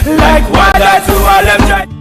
like water to all them dry.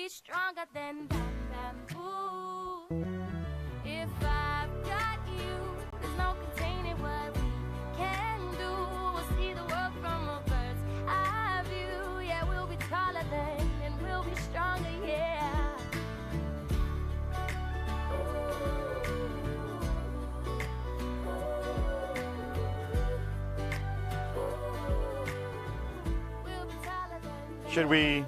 be stronger than bamboo. If I've got you, there's no containing what we can do. We'll see the world from a bird's eye view. Yeah, we'll be taller than and we'll be stronger, yeah. We'll be taller than. Should we?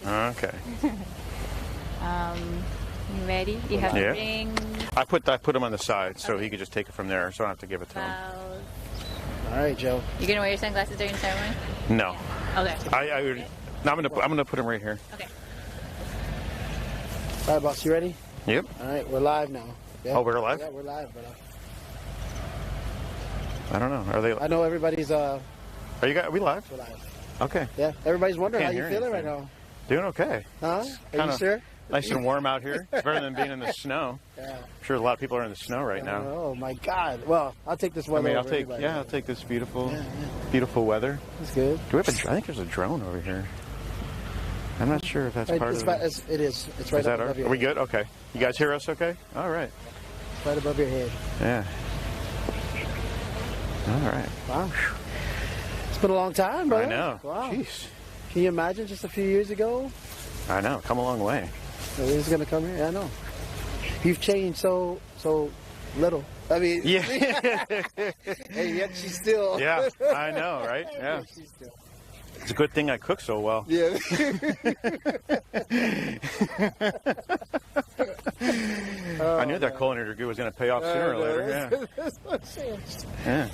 Okay. You ready? You have Yeah. to ring I put him on the side so he could just take it from there, so I don't have to give it to him. bells. All right, Joe. You gonna wear your sunglasses during the ceremony? No. Okay. No, I'm gonna put him right here. Okay. All right, boss. You ready? Yep. All right, we're live now. Yeah. Oh, we're live? Yeah, we're live, brother. I don't know. Are they? I know everybody's Are you guys? Are we live? we're live. Okay. Yeah, everybody's wondering how Can't you hear feeling right anything. now. Doing okay. Huh? Are kinda- you sure? Nice and warm out here. It's better than being in the snow. Yeah. I'm sure a lot of people are in the snow right now. Oh my God. Well, I'll take this I weather. mean, I'll over take everybody. yeah, I'll take this beautiful, Yeah, beautiful weather. It's good. Do we have I think there's a drone over here. I'm not sure if that's part of it. It is. It's right Is that above our? your Are we head. good? Okay. You guys hear us? Okay. All right. It's right above your head. Yeah. All right. Wow. It's been a long time, brother. I know. Wow. Jeez. Can you imagine just a few years ago? I know. Come a long way. He was going to come here? I know. You've changed so little. I mean, Yeah. and yet she's still. Yeah. I know, right? Yeah. She's still. It's a good thing I cook so well. Yeah. I knew that culinary degree was going to pay off sooner or later. Yeah. That's what I'm saying. Yeah.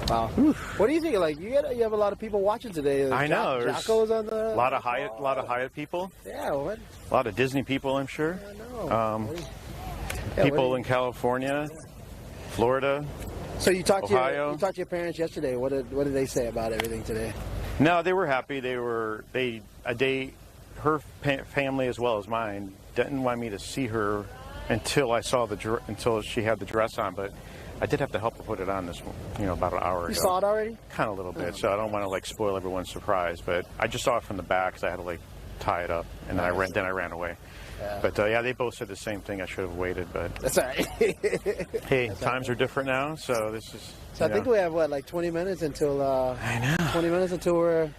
Wow. What do you think? Like you have a lot of people watching today. I know, there's Jocko's on the. A lot of Hyatt people. Yeah. What? A lot of Disney people, I'm sure. I know. People in California, Florida. So you talked Ohio. to your parents yesterday. What did they say about everything today? No, they were happy. Her family as well as mine didn't want me to see her until until she had the dress on. But I did have to help her put it on about an hour ago. You saw it already? Kind of a little bit. So I don't want to spoil everyone's surprise. But I just saw it from the back, so I had to tie it up, and then I ran away. Yeah. But yeah, they both said the same thing. I should have waited, but That's all right. hey, times are different now, so this is. So I think we have 20 minutes until. I know. 20 minutes until we're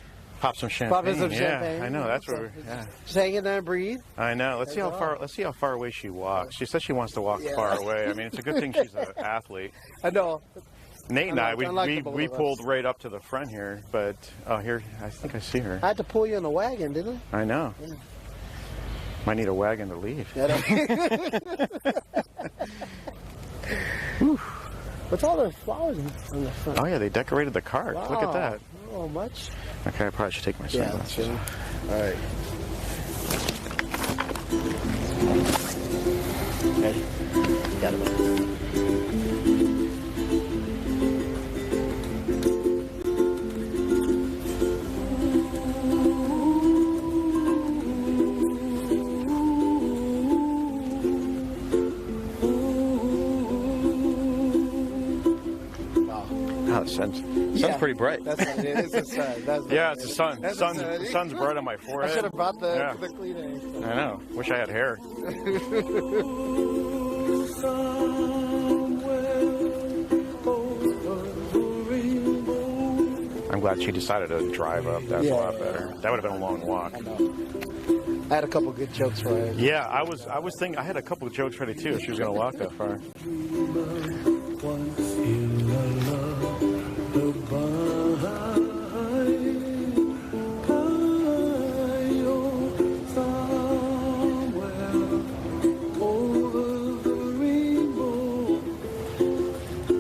Pop some champagne. popping some champagne. Yeah, I know. That's So what we're. Yeah. just hang in there and breathe. I know. Let's see how far. Let's see how far away she walks. She says she wants to walk far away. I mean, it's a good thing she's an athlete. I know. Nate and I, Unlike we the both of us. pulled right up to the front here, but here I think I see her. I had to pull you in the wagon, didn't I? I know. Yeah. Might need a wagon to leave. Yeah, What's all the flowers on the front? Oh yeah, they decorated the cart. Look at that. Oh, much? Okay, I probably should take my Yeah, sunglasses. All right. Ready? Got it. Oh, the sun's pretty bright. That's what it is. It's the sun. That's what Yeah, it it's the is. sun. That's The sun's bright on my I forehead. should have brought the Yeah. Koolina. I know. Wish I had hair. I'm glad she decided to drive up. That's a lot better. That would have been a long walk. I know. I had a couple good jokes for her. Yeah, I was thinking I had a couple of jokes ready too if she was going to walk that far.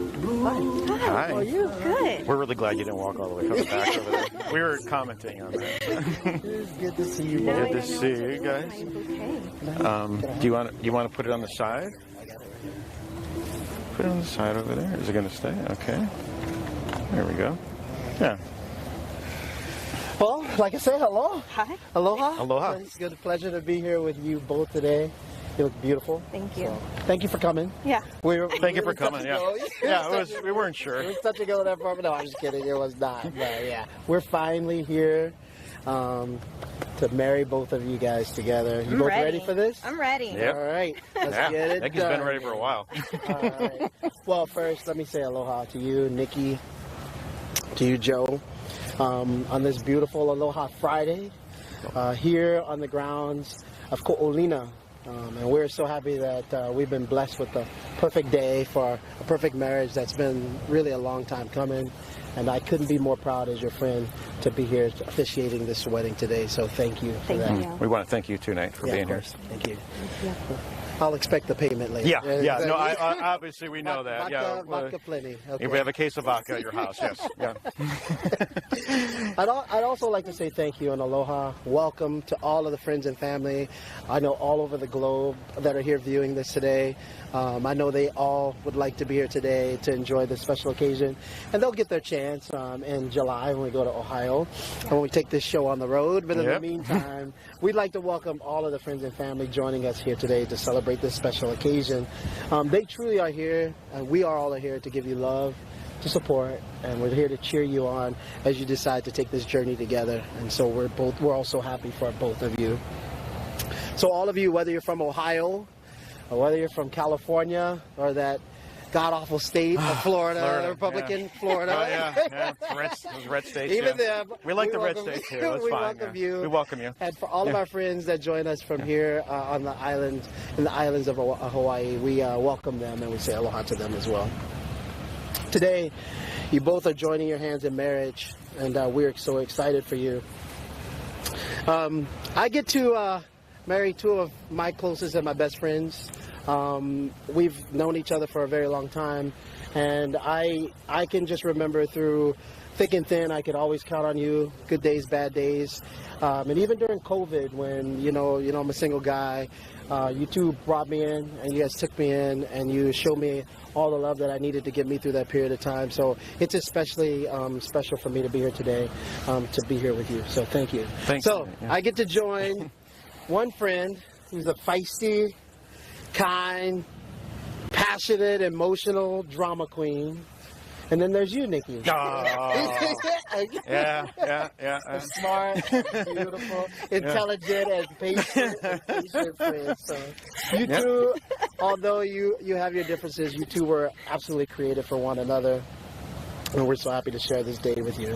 Hi. How are you? Good. We're really glad you didn't walk all the way from the back over there. We were commenting on that. It's good to see you, No, both. Good to see you guys. Okay. Do you want to put it on the side? Put it on the side over there. Is it going to stay? Okay. There we go. Yeah. Well, like I said, hello. Hi. Aloha. Aloha. It's a good pleasure to be here with you both today. You look beautiful. Thank you. So, thank you for coming. Yeah. Thank you for coming. Yeah, we weren't It sure. was such a go that far, but no, I'm just kidding. It was not. But yeah, we're finally here to marry both of you guys together. You both ready for this? I'm ready. Yep. All right, let's Yeah, get it Nikki's done. been ready for a while. All right. Well, first, let me say aloha to you, Nikki, to you, Joe, on this beautiful Aloha Friday here on the grounds of Koolina. And we're so happy that we've been blessed with the perfect day for a perfect marriage that's been really a long time coming. And I couldn't be more proud as your friend to be here officiating this wedding today. So thank you for that. Thank you. We want to thank you too, Nate, for Yeah, being of here. course. Thank you. I'll expect the payment later. Yeah. No, obviously we know that. Vodka, Yeah. vodka plenty. Okay. If we have a case of vodka at your house, yes. Yeah. I'd also like to say thank you and aloha. Welcome to all of the friends and family. I know all over the globe that are here viewing this today. I know they all would like to be here today to enjoy this special occasion. And they'll get their chance in July when we go to Ohio and when we take this show on the road. But in the meantime, we'd like to welcome all of the friends and family joining us here today to celebrate this special occasion. They truly are here, and we are all here to give you love, to support, and we're here to cheer you on as you decide to take this journey together. And so we're also happy for both of you. So all of you, whether you're from Ohio or whether you're from California or that god-awful state of Florida, Republican Florida. Oh, yeah. Those red states. Even them. We like the red states here. That's we fine. welcome you. We welcome you. And for all of our friends that join us from here on the island, in the islands of Hawaii, we welcome them and we say aloha to them as well. Today, you both are joining your hands in marriage, and we're so excited for you. I get to marry two of my closest and my best friends. We've known each other for a very long time, and I can just remember through thick and thin, I could always count on you, good days, bad days, and even during COVID when, you know, I'm a single guy, you two brought me in, and you guys took me in, and you showed me all the love that I needed to get me through that period of time. So it's especially special for me to be here today, to be here with you. So thank you. Thanks. So Yeah. I get to join one friend who's a feisty, kind, passionate, emotional drama queen. And then there's you, Nikki. Oh. Yeah. Smart, beautiful, intelligent, and patient friends. So you two, although you have your differences, you two were absolutely created for one another. And we're so happy to share this day with you.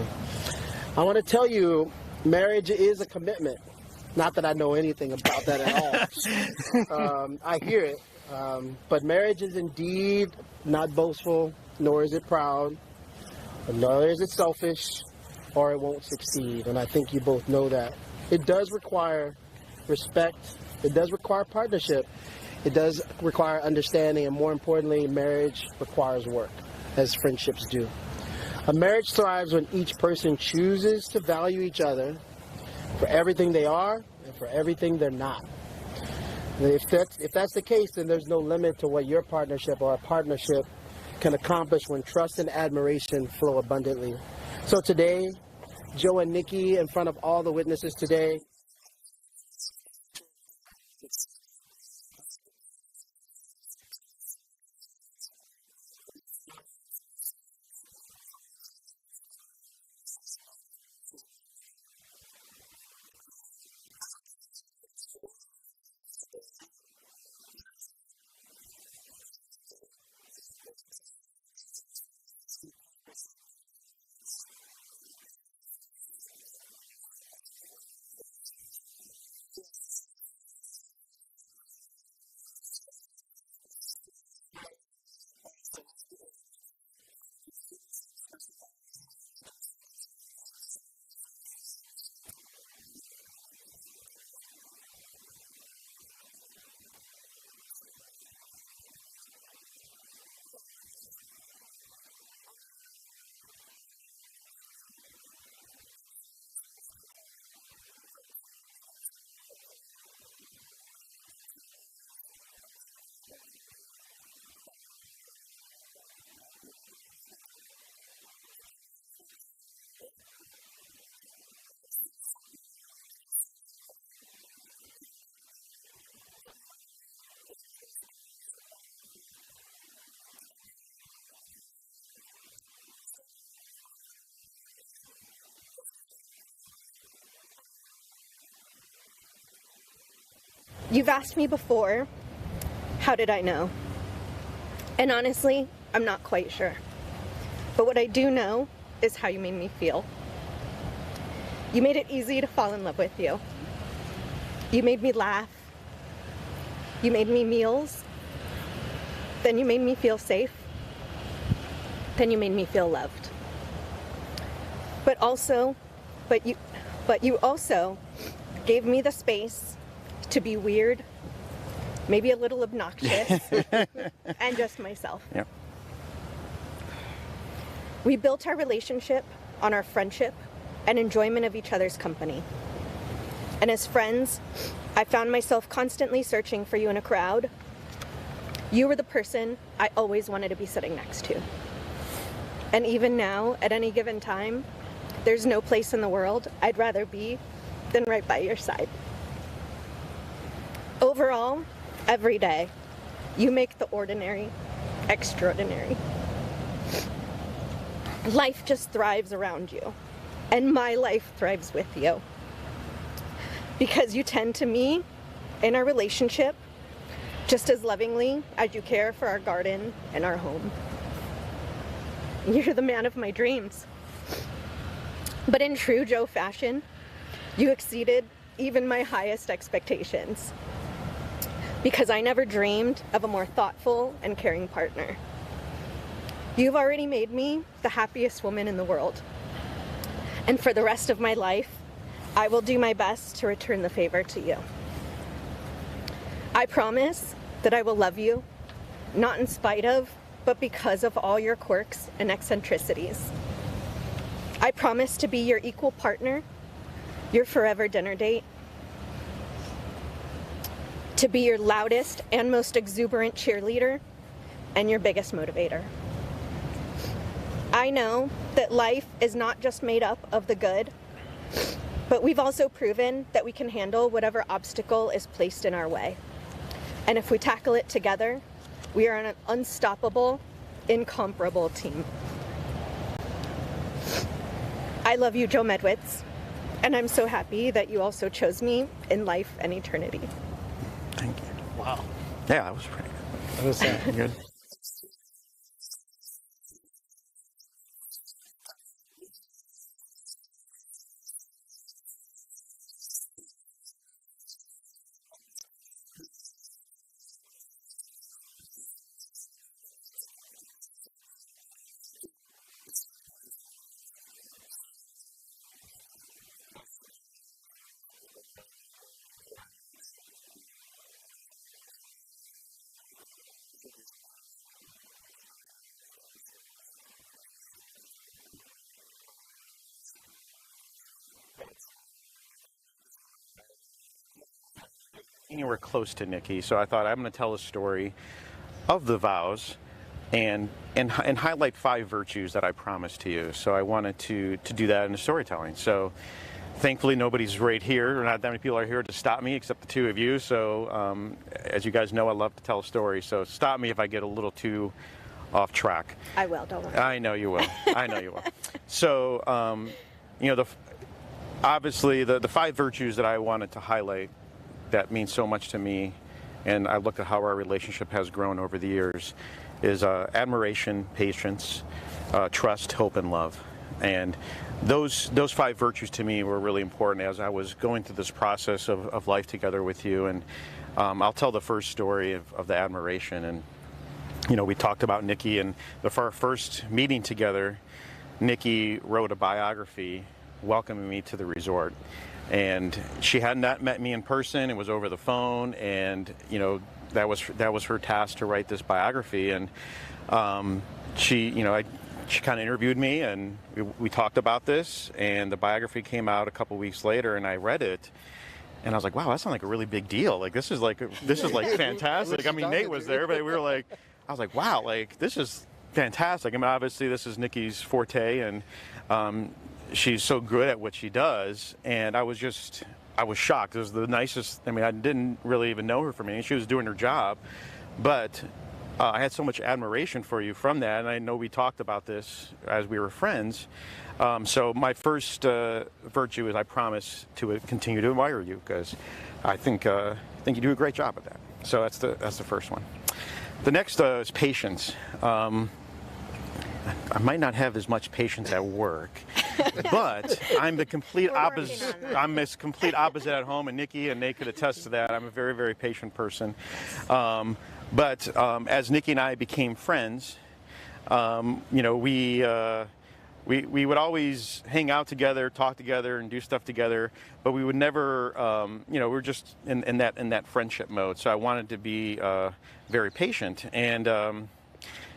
I want to tell you, marriage is a commitment. Not that I know anything about that at all. I hear it. But marriage is indeed not boastful, nor is it proud, nor is it selfish, or it won't succeed. And I think you both know that. It does require respect. It does require partnership. It does require understanding. And more importantly, marriage requires work, as friendships do. A marriage thrives when each person chooses to value each other for everything they are and for everything they're not. If that's the case, then there's no limit to what your partnership or a partnership can accomplish when trust and admiration flow abundantly. So today, Joe and Nikki, in front of all the witnesses today, You've asked me before, how did I know? And honestly, I'm not quite sure. But what I do know is how you made me feel. You made it easy to fall in love with you. You made me laugh. You made me meals. Then you made me feel safe. Then you made me feel loved. But you also gave me the space to be weird, maybe a little obnoxious, and just myself. Yeah. We built our relationship on our friendship and enjoyment of each other's company. And as friends, I found myself constantly searching for you in a crowd. You were the person I always wanted to be sitting next to. And even now, at any given time, there's no place in the world I'd rather be than right by your side. Overall, every day, you make the ordinary extraordinary. Life just thrives around you, and my life thrives with you. Because you tend to me in our relationship just as lovingly as you care for our garden and our home. You're the man of my dreams. But in true Joe fashion, you exceeded even my highest expectations. Because I never dreamed of a more thoughtful and caring partner. You've already made me the happiest woman in the world. And for the rest of my life, I will do my best to return the favor to you. I promise that I will love you, not in spite of, but because of all your quirks and eccentricities. I promise to be your equal partner, your forever dinner date, to be your loudest and most exuberant cheerleader, and your biggest motivator. I know that life is not just made up of the good, but we've also proven that we can handle whatever obstacle is placed in our way. And if we tackle it together, we are an unstoppable, incomparable team. I love you, Joe Medwitz, and I'm so happy that you also chose me in life and eternity. Thank you. Wow. Yeah, that was pretty good. That was Good. Anywhere close to Nikki, so I thought I'm going to tell a story of the vows and highlight 5 virtues that I promised to you. So I wanted to do that in the storytelling. So thankfully nobody's right here, or not that many people are here to stop me except the 2 of you. So as you guys know, I love to tell a story. So stop me if I get a little too off track. I will, don't worry. I know you will. I know you will. So obviously the 5 virtues that I wanted to highlight that means so much to me, and I look at how our relationship has grown over the years, is admiration, patience, trust, hope, and love. And those 5 virtues to me were really important as I was going through this process of life together with you. And I'll tell the first story of the admiration. And we talked about Nikki, and for our first meeting together, Nikki wrote a biography welcoming me to the resort. And she had not met me in person. It was over the phone, and that was her task to write this biography. And she kind of interviewed me, and we talked about this. And the biography came out a couple weeks later, and I read it, and I was like, wow, that sounds like a really big deal. Like this is like fantastic. I mean, Nate was there, but we were like, I was like, wow, like this is fantastic. I mean, obviously this is Nikki's forte, and she's so good at what she does, and I was shocked. It was the nicest. I mean, I didn't really even know her from anything. She was doing her job, but I had so much admiration for you from that, and I know we talked about this as we were friends. So my first virtue is I promise to continue to admire you, because I think think you do a great job at that. So that's the first one. The next is patience. I might not have as much patience at work, but I'm the complete opposite. I'm this complete opposite at home, and Nikki and Nate could attest to that. I'm a very, very patient person. But as Nikki and I became friends, you know, we would always hang out together, talk together, and do stuff together. But we would never, you know, we were just in that friendship mode. So I wanted to be very patient. And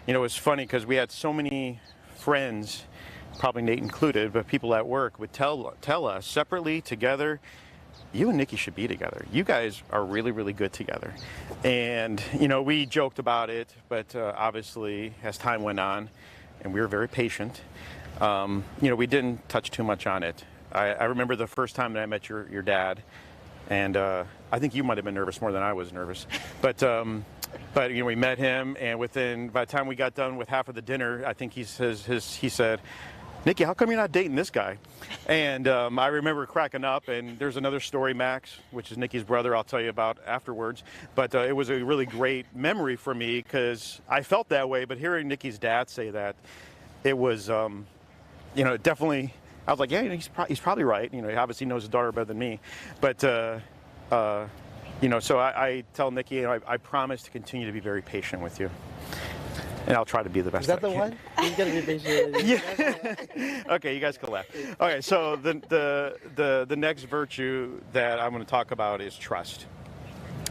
you know, it was funny because we had so many friends, probably Nate included, but people at work would tell us separately, together, you and Nikki should be together. You guys are really, really good together. And, you know, we joked about it, but obviously as time went on and we were very patient, you know, we didn't touch too much on it. I remember the first time that I met your dad, and I think you might have been nervous more than I was nervous. But you know, we met him, and by the time we got done with half of the dinner, I think he said, Nikki, how come you're not dating this guy? And I remember cracking up, and there's another story, Max, which is Nikki's brother, I'll tell you about afterwards. But it was a really great memory for me because I felt that way, but hearing Nikki's dad say that, it was, you know, definitely, I was like, yeah, he's probably right. You know, he obviously knows his daughter better than me. But, you know, so I tell Nikki, you know, I promise to continue to be very patient with you. And I'll try to be the best. Is that the one? He's gonna be patient. Yeah. Okay, you guys can laugh. Okay, so the next virtue that I'm going to talk about is trust.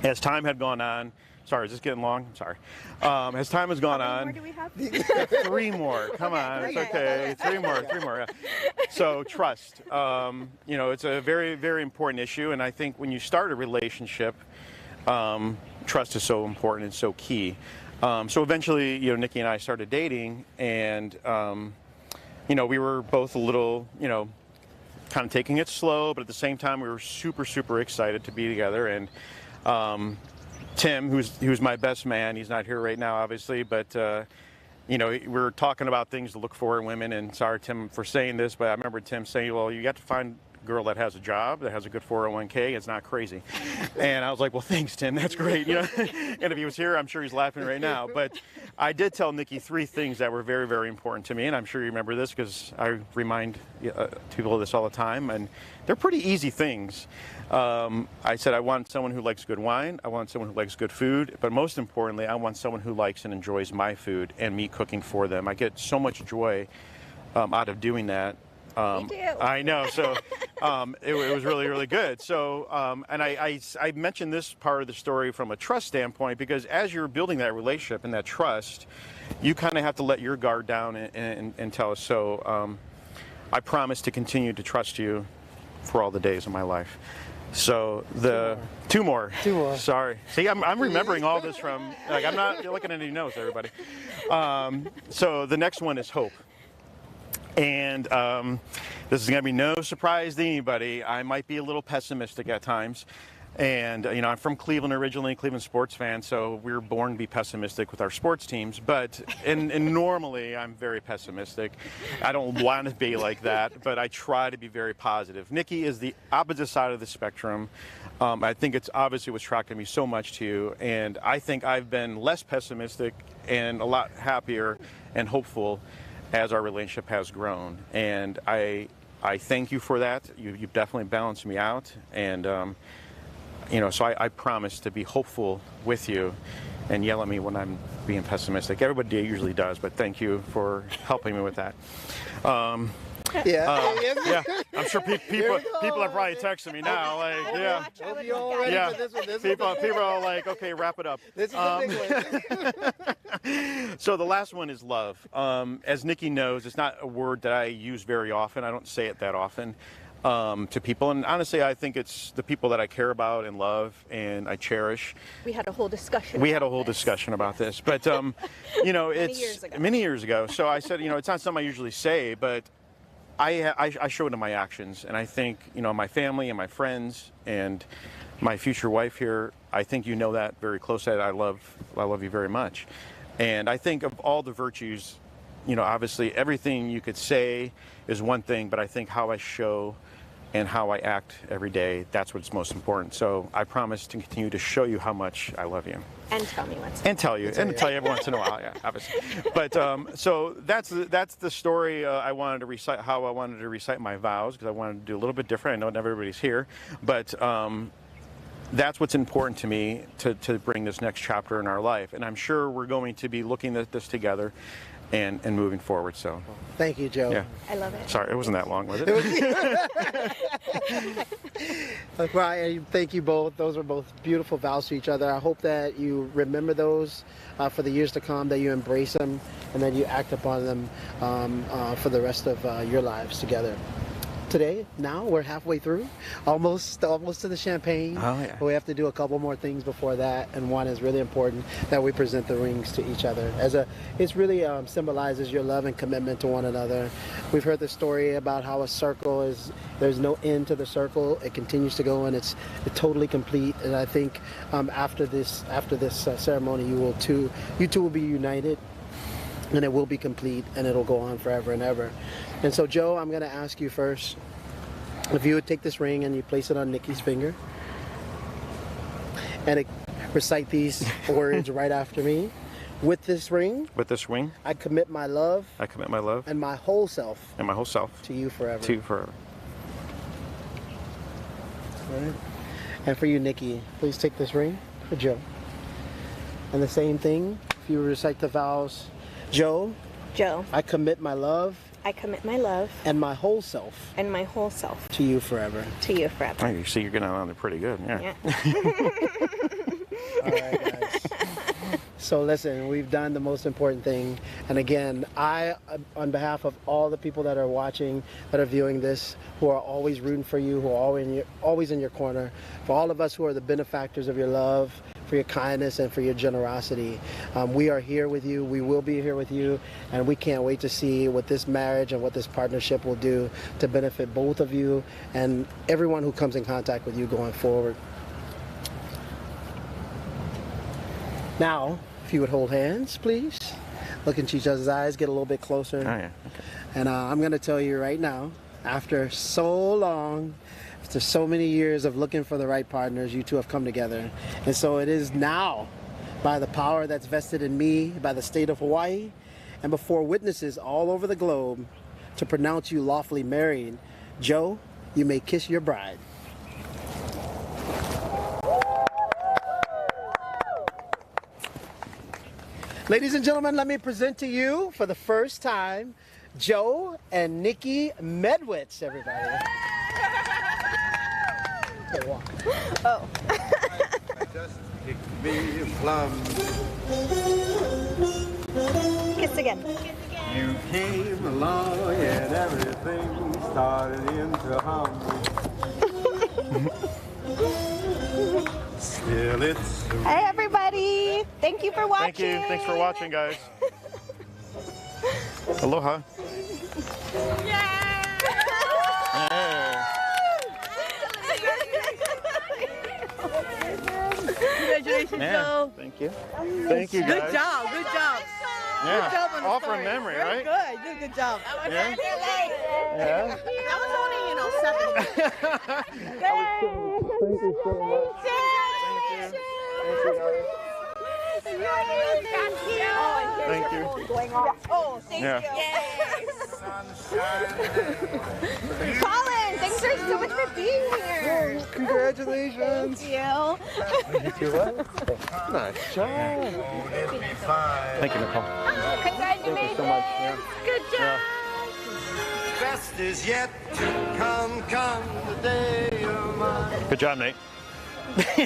As time had gone on, sorry, is this getting long? I'm sorry. As time has gone on, How many more do we have? 3 more. Come on, it's okay. 3 more. Yeah. So trust. You know, it's a very, very important issue, and I think when you start a relationship, trust is so important and so key. So eventually, you know, Nikki and I started dating, and you know, we were both a little, you know, kind of taking it slow, but at the same time, we were super, super excited to be together. And Tim, who's my best man, he's not here right now, obviously, but you know, we were talking about things to look for in women. And sorry, Tim, for saying this, but I remember Tim saying, "Well, you got to find a girl that has a job, that has a good 401k, it's not crazy." And I was like, "Well, thanks, Tim, that's great." You know, and if he was here, I'm sure he's laughing right now. But I did tell Nikki 3 things that were very, very important to me, and I'm sure you remember this because I remind people of this all the time, and they're pretty easy things. I said I want someone who likes good wine, I want someone who likes good food, but most importantly, I want someone who likes and enjoys my food and me cooking for them. I get so much joy out of doing that. Me too. I know, so it was really, really good. So, and I mentioned this part of the story from a trust standpoint because as you're building that relationship and that trust, you kind of have to let your guard down and tell us. So I promise to continue to trust you for all the days of my life. So two more. Sorry. See, I'm remembering all this from, like, I'm not looking at any notes, everybody. So the next one is hope. And this is going to be no surprise to anybody. I might be a little pessimistic at times. And, you know, I'm from Cleveland originally, Cleveland sports fan, so we were born to be pessimistic with our sports teams. But and normally I'm very pessimistic. I don't want to be like that, but I try to be very positive. Nikki is the opposite side of the spectrum. I think it's obviously what's attracted me so much to you. And I think I've been less pessimistic and a lot happier and hopeful as our relationship has grown. And I thank you for that. You've definitely balanced me out. And, you know, so I promise to be hopeful with you and yell at me when I'm being pessimistic. Everybody usually does, but thank you for helping me with that. Yeah, I'm sure people are probably texting me now, like, yeah. Hope you all ready for this one. People are like, okay, wrap it up. This is the big one. So the last one is love. As Nikki knows, it's not a word that I use very often. I don't say it that often to people. And honestly, I think it's the people that I care about and love and I cherish. We had a whole discussion. Discussion about this. But, you know, it's many years ago. So I said, you know, it's not something I usually say, but I show it in my actions. And I think, you know, my family and my friends and my future wife here, I think you know that very closely. I love you very much. And I think of all the virtues, you know, obviously everything you could say is one thing, but I think how I show and how I act every day, that's what's most important. So I promise to continue to show you how much I love you. And tell me what's And tell you, every once in a while, yeah, obviously. But so that's the story I wanted to recite, how I wanted to recite my vows, because I wanted to do a little bit different. I know not everybody's here, but that's what's important to me to bring this next chapter in our life. And I'm sure we're going to be looking at this together and moving forward. So Thank you, Joe. yeah. I love it. Sorry, it wasn't that long, was it? Well, thank you both. Those are both beautiful vows to each other. I hope that you remember those for the years to come, that you embrace them, and that you act upon them for the rest of your lives together. Today, now we're halfway through, almost to the champagne. Oh, yeah. But we have to do a couple more things before that, and one is really important, that we present the rings to each other. It's really symbolizes your love and commitment to one another. We've heard the story about how a circle is, there's no end to the circle. It continues to go, and it's totally complete. And I think after this ceremony, you two will be united, and it will be complete, and it'll go on forever and ever. And so, Joe, I'm going to ask you first, if you would take this ring and you place it on Nikki's finger, and recite these words right after me. With this ring, I commit my love, and my whole self, to you forever. To you forever. All right. And for you, Nikki, please take this ring for Joe. And the same thing, if you recite the vows, Joe, I commit my love, and my whole self, to you forever. Oh, you see, you're getting on there pretty good. Yeah. All right, guys. So listen, we've done the most important thing. And again, I, on behalf of all the people that are watching, that are viewing this, who are always rooting for you, who are always in your corner, for all of us who are the benefactors of your love, for your kindness, and for your generosity, we are here with you. We will be here with you, and we can't wait to see what this marriage and what this partnership will do to benefit both of you and everyone who comes in contact with you going forward. Now, if you would hold hands, please. Look into each other's eyes, get a little bit closer. Oh, yeah. Okay. And I'm going to tell you right now, after so long, after so many years of looking for the right partners, you two have come together. And so it is now, by the power that's vested in me, by the state of Hawaii, and before witnesses all over the globe, to pronounce you lawfully married. Joe, you may kiss your bride. Ladies and gentlemen, let me present to you for the first time, Joe and Nikki Medwitz, everybody. Oh. Just pick me a plum. Kiss again. You came along and everything started into hum. Still it's Hey, everybody. Thank you for watching. Thank you. Thanks for watching, guys. Aloha. Yeah. Congratulations, Joe. Thank you. Thank you, guys. Good job. Good job. Yeah. Good job on the All story. from memory, Very right? Good. You did a good job. Yeah. Yeah. That was only, 7 minutes. Thank you so much. Thank you. Oh, thank Yeah. you. Colin, thanks so much for being here. Congratulations. Thank you. You're welcome. Nice job. Thank you, Nicole. Congratulations. Thank you so much. Yeah. Good job. best is yet to come, come the day of mine. Good job, Nate. You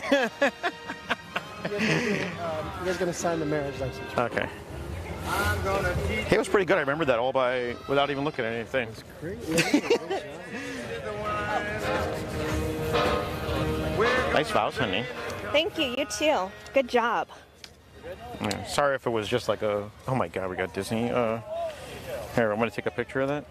guys gonna sign the marriage license? Okay. I'm gonna teach It was pretty good. I remember that all without even looking at anything. Great. Nice vows, honey. Thank you. You too. Good job. Yeah. Sorry if it was just like a, oh my God, we got Disney. Here, I'm gonna take a picture of that.